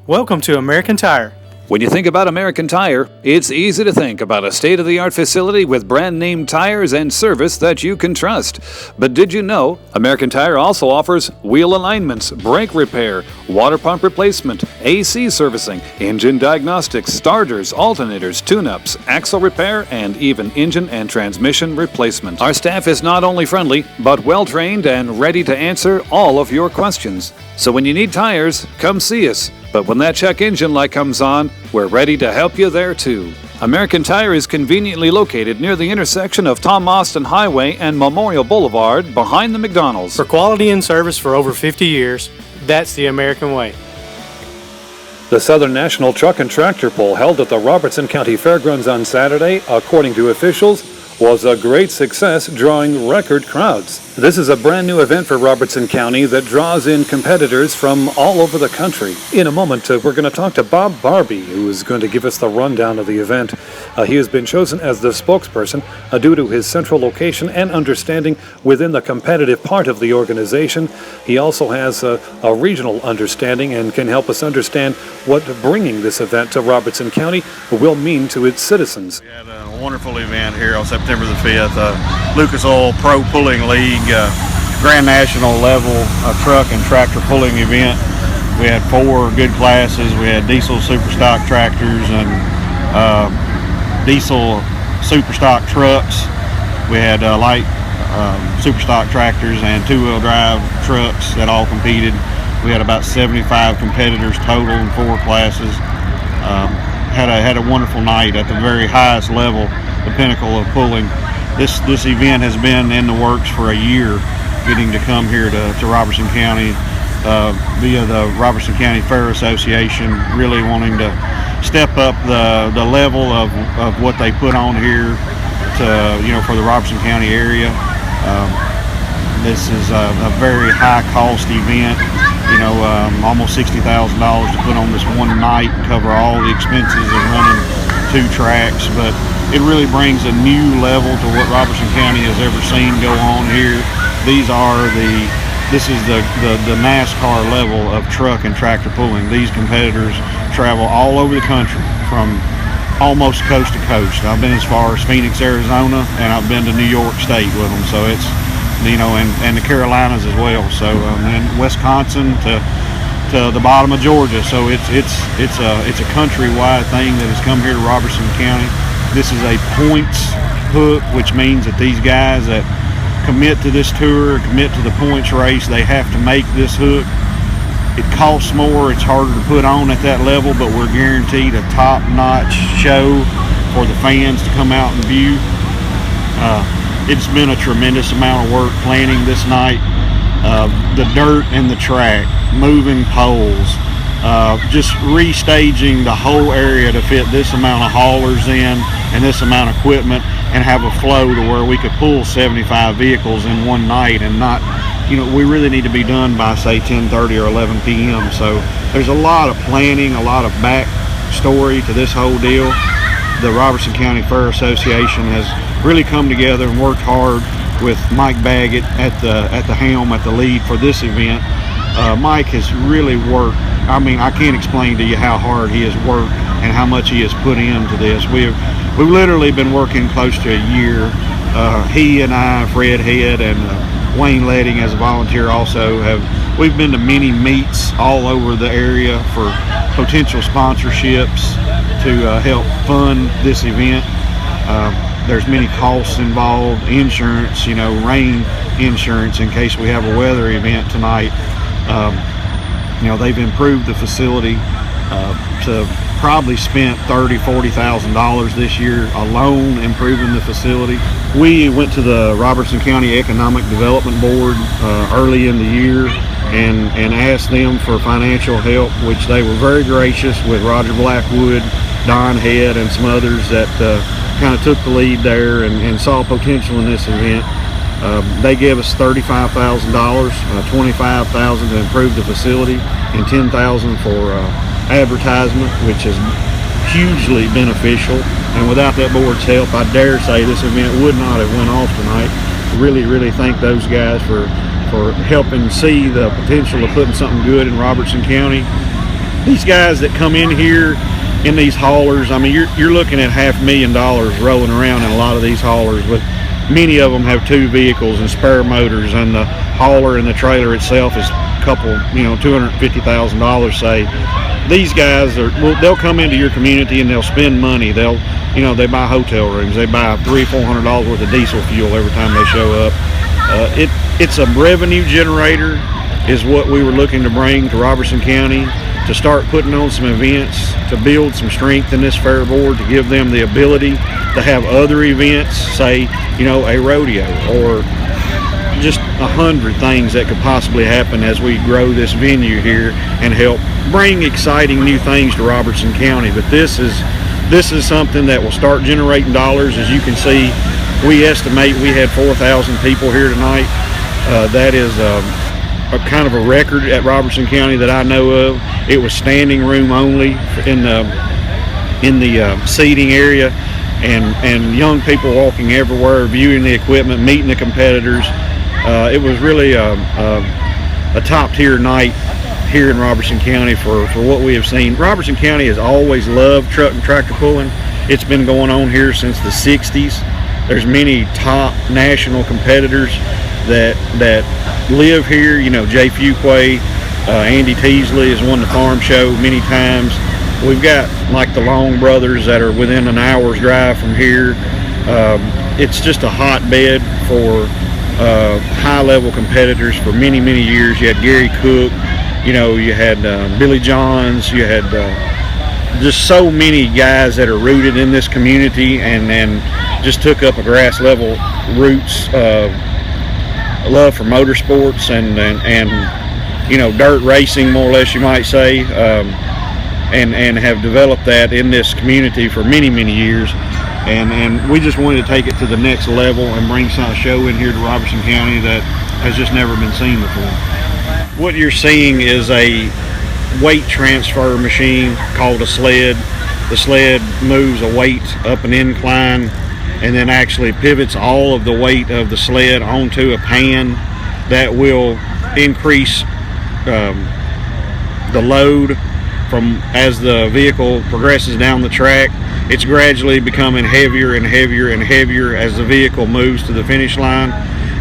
Welcome to American Tire. When you think about American Tire, it's easy to think about a state-of-the-art facility with brand-name tires and service that you can trust. But did you know American Tire also offers wheel alignments, brake repair, water pump replacement, AC servicing, engine diagnostics, starters, alternators, tune-ups, axle repair, and even engine and transmission replacement. Our staff is not only friendly, but well-trained and ready to answer all of your questions. So when you need tires, come see us. But when that check engine light comes on, we're ready to help you there too. American Tire is conveniently located near the intersection of Tom Austin Highway and Memorial Boulevard behind the McDonald's. For quality and service for over 50 years, that's the American way. The Southern National Truck and Tractor Pull held at the Robertson County Fairgrounds on Saturday, according to officials, was a great success, drawing record crowds. This is a brand new event for Robertson County that draws in competitors from all over the country. In a moment, we're going to talk to Bob Barbie, who is going to give us the rundown of the event. He has been chosen as the spokesperson due to his central location and understanding within the competitive part of the organization. He also has a regional understanding and can help us understand what bringing this event to Robertson County will mean to its citizens. We had a wonderful event here on September the 5th, Lucas Oil Pro Pulling League, Grand National level truck and tractor pulling event. We had 4 good classes. We had diesel super stock tractors and diesel super stock trucks. We had light super stock tractors and 2-wheel drive trucks that all competed. We had about 75 competitors total in 4 classes. Had a wonderful night at the very highest level, the pinnacle of pulling. This event has been in the works for a year, getting to come here to Robertson County via the Robertson County Fair Association, really wanting to step up the level of what they put on here for the Robertson County area. This is a very high cost event, almost $60,000 to put on this one night, cover all the expenses of running 2 tracks, but it really brings a new level to what Robertson County has ever seen go on here. This is the NASCAR level of truck and tractor pulling. These competitors travel all over the country from almost coast to coast. I've been as far as Phoenix, Arizona, and I've been to New York State with them. So it's, and the Carolinas as well. So and Wisconsin to the bottom of Georgia. So it's a countrywide thing that has come here to Robertson County. This is a points hook, which means that these guys that commit to this tour, commit to the points race, they have to make this hook. It costs more, it's harder to put on at that level, but we're guaranteed a top-notch show for the fans to come out and view. It's been a tremendous amount of work planning this night. The dirt and the track, moving poles, just restaging the whole area to fit this amount of haulers in and this amount of equipment, and have a flow to where we could pull 75 vehicles in one night and not, we really need to be done by say 10:30 or 11 p.m. So there's a lot of planning, a lot of back story to this whole deal. The Robertson County Fair Association has really come together and worked hard with Mike Baggett at the helm, at the lead for this event. Mike has really worked. I can't explain to you how hard he has worked and how much he has put into this. We've literally been working close to a year. He and I, Fred Head, and Wayne Letting as a volunteer also we've been to many meets all over the area for potential sponsorships to help fund this event. There's many costs involved, insurance, rain insurance in case we have a weather event tonight. They've improved the facility to probably spent $30,000-$40,000 this year alone improving the facility. We went to the Robertson County Economic Development Board early in the year and asked them for financial help, which they were very gracious with Roger Blackwood, Don Head, and some others that kind of took the lead there and saw potential in this event. They gave us $35,000, $25,000 to improve the facility, and $10,000 for advertisement, which is hugely beneficial. And without that board's help, I dare say this event would not have went off tonight. Really, really thank those guys for helping see the potential of putting something good in Robertson County. these guys that come in here in these haulers, I mean, you're looking at $500,000 rolling around in a lot of these haulers, but many of them have 2 vehicles and spare motors, and the hauler and the trailer itself is a couple, $250,000, say. These guys they'll come into your community and they'll spend money. They buy hotel rooms. They buy $300-400 worth of diesel fuel every time they show up. It's a revenue generator, is what we were looking to bring to Robertson County, to start putting on some events, to build some strength in this fair board, to give them the ability to have other events, say, a rodeo, or just 100 things that could possibly happen as we grow this venue here and help bring exciting new things to Robertson County. But this is something that will start generating dollars. As you can see, we estimate we had 4,000 people here tonight. That is a kind of a record at Robertson County that I know of. It was standing room only in the seating area, and young people walking everywhere, viewing the equipment, meeting the competitors. It was really a top-tier night here in Robertson County for what we have seen. Robertson County has always loved truck and tractor pulling. It's been going on here since the 60s. There's many top national competitors that live here. Jay Fuquay, Andy Teasley has won the farm show many times. We've got like the Long brothers that are within an hour's drive from here. It's just a hotbed for high-level competitors for many, many years. You had Gary Cook, you had Billy Johns, you had just so many guys that are rooted in this community and just took up a grass level roots love for motorsports and dirt racing, more or less you might say, and have developed that in this community for many, many years. And we just wanted to take it to the next level and bring some show in here to Robertson County that has just never been seen before. What you're seeing is a weight transfer machine called a sled. The sled moves a weight up an incline and then actually pivots all of the weight of the sled onto a pan that will increase the load from as the vehicle progresses down the track. It's gradually becoming heavier and heavier and heavier as the vehicle moves to the finish line.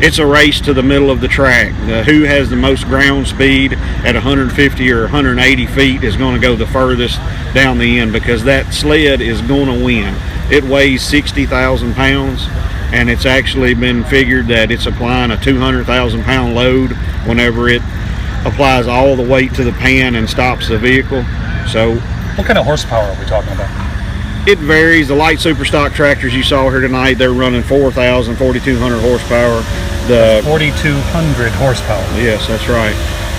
It's a race to the middle of the track. Who has the most ground speed at 150 or 180 feet is going to go the furthest down the end, because that sled is going to win. It weighs 60,000 pounds, and it's actually been figured that it's applying a 200,000 pound load whenever it applies all the weight to the pan and stops the vehicle. So, what kind of horsepower are we talking about? It varies. The light super stock tractors you saw here tonight, they're running 4,000, 4,200 horsepower. The 4,200 horsepower. Yes, that's right.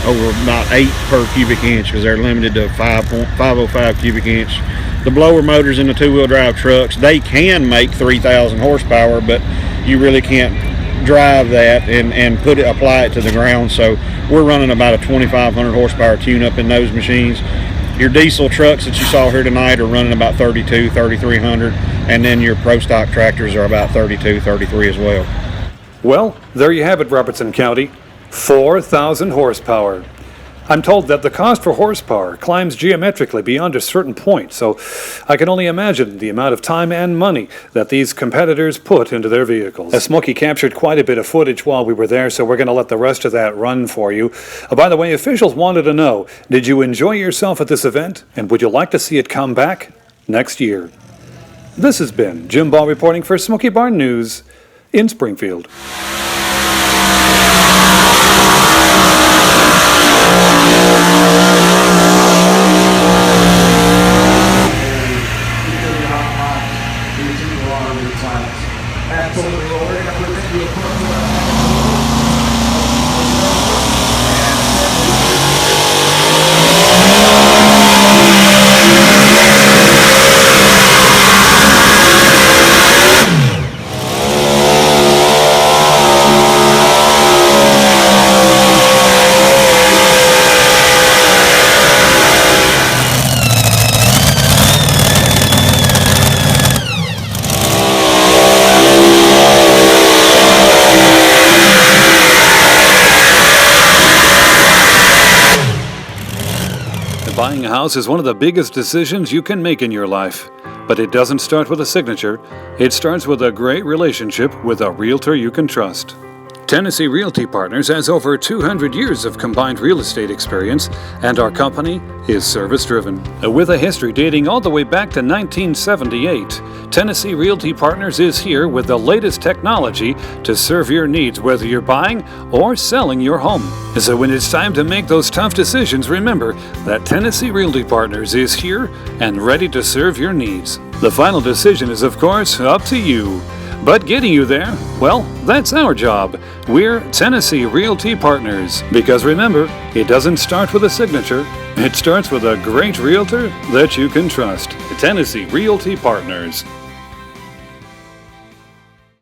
Over about 8 per cubic inch, because they're limited to 505 cubic inch. The blower motors in the two-wheel drive trucks, they can make 3,000 horsepower, but you really can't drive that and apply it to the ground. So we're running about a 2,500 horsepower tune-up in those machines. Your diesel trucks that you saw here tonight are running about 32, 3,300, and then your pro stock tractors are about 32, 33 as well. Well, there you have it, Robertson County. 4,000 horsepower. I'm told that the cost for horsepower climbs geometrically beyond a certain point, so I can only imagine the amount of time and money that these competitors put into their vehicles. Smokey captured quite a bit of footage while we were there, so we're going to let the rest of that run for you. By the way, officials wanted to know, did you enjoy yourself at this event, and would you like to see it come back next year? This has been Jim Ball reporting for Smokey Barn News in Springfield. Buying a house is one of the biggest decisions you can make in your life. But it doesn't start with a signature. It starts with a great relationship with a realtor you can trust. Tennessee Realty Partners has over 200 years of combined real estate experience, and our company is service-driven. With a history dating all the way back to 1978, Tennessee Realty Partners is here with the latest technology to serve your needs, whether you're buying or selling your home. So when it's time to make those tough decisions, remember that Tennessee Realty Partners is here and ready to serve your needs. The final decision is, of course, up to you. But getting you there, well, that's our job. We're Tennessee Realty Partners. Because remember, it doesn't start with a signature. It starts with a great realtor that you can trust. Tennessee Realty Partners.